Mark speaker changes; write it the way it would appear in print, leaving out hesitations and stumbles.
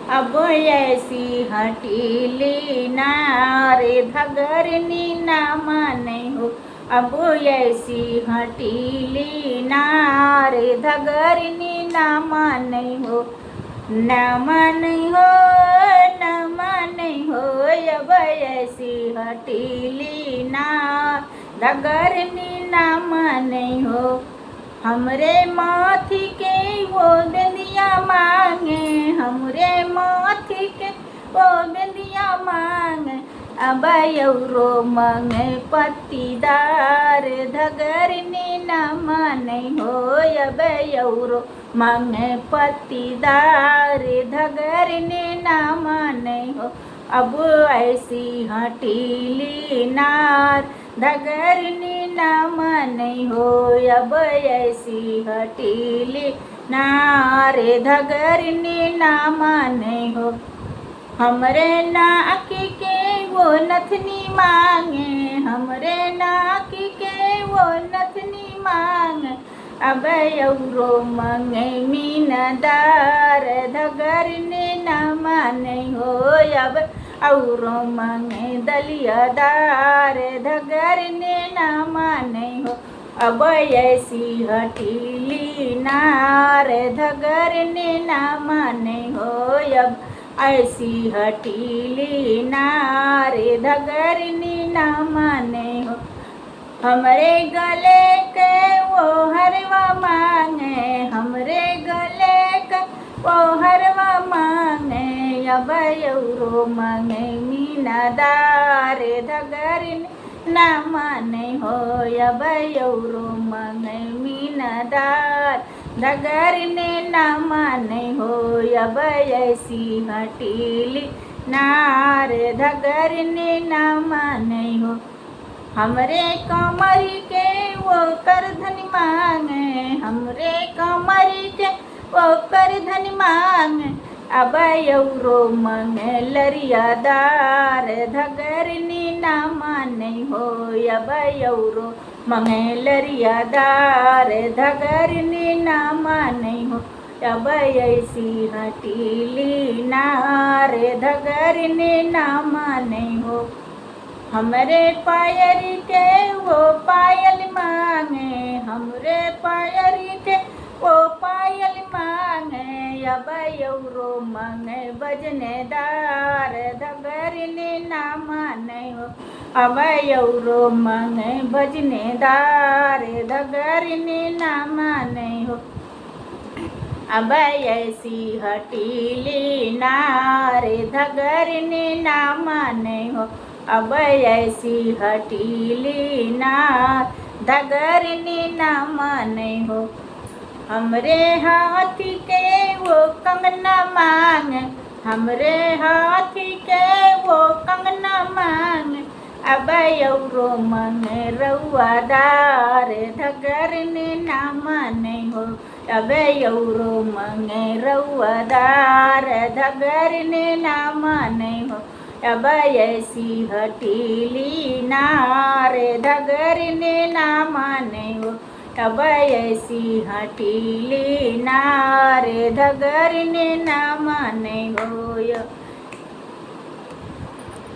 Speaker 1: अब ऐसी हटीली नारे धगरनी ना माने हो। अब ऐसी हटीली नारे धगरनी ना माने हो। न माने हो, न माने हो। अब ऐसी हटीली नार धगरनी ना माने हो। हमरे माथी के वो बिंदिया मांगे, हमरे माथी के वो बिंदिया मांगे। अब यौरो मांगे पत्तीदार धगरनी न माने हो। अब यौरो मांगे पत्तीदार धगरनी न माने हो। अब ऐसी हटीली नार धगरनी न माने हो। अब ऐसी हटीली नार धगरनी न माने हो। हमरे नाक के वो नथनी मांगे, हमरे नाक के वो नथनी मांगे। अब यौरो मांगे मीनदार धगरनी न माने हो। अब औरो मांगे दलियादार धगरनी न माने हो। अब ऐसी हटीली नार धगरनी न माने हो। अब ऐसी हटीली नार धगरनी न माने हो। हमरे गले के वो हरवा मांगे, हमरे गले के वो हरवा मांगे। अब यौरो मांगे मीनादार धगरनी न माने हो। अब यौरो मांगे मीनादार धगरनी न माने हो। अब ऐसी हटीली नार धगरनी न माने हो। हमरे कमरी के वो करधन मांगे, हमरे कमरी के वो करधन मांगे। अब यौरो मांगे लरियादार धगरनी न माने हो। अब यौरो मांगे लरियादार धगरनी न माने हो। अब ऐसी हटीली नार धगरनी न माने हो। हमरे पायरी के वो पायल मांगे, हमरे पायरी के वो पायल मांगे। अब यौरो मांगे बजनेदार धगरनी न माने हो। अब यौरो मांगे बजनेदार धगरनी न माने हो। अब ऐसी हटीली नार धगरनी न माने हो। अब ऐसी हटीली नार धगरनी न माने हो। हमरे हाथी के वो कंगना मांगे, हमरे हाथी के वो कंगना मांगे। अब यौरो मांगे रउआदार धगरनी न माने हो। अब यौरो मांगे रउआदार धगरनी न माने हो। अब ऐसी हटीली नार धगरनी न माने हो। अब ऐसी हटीली नार धगरनी न माने हो।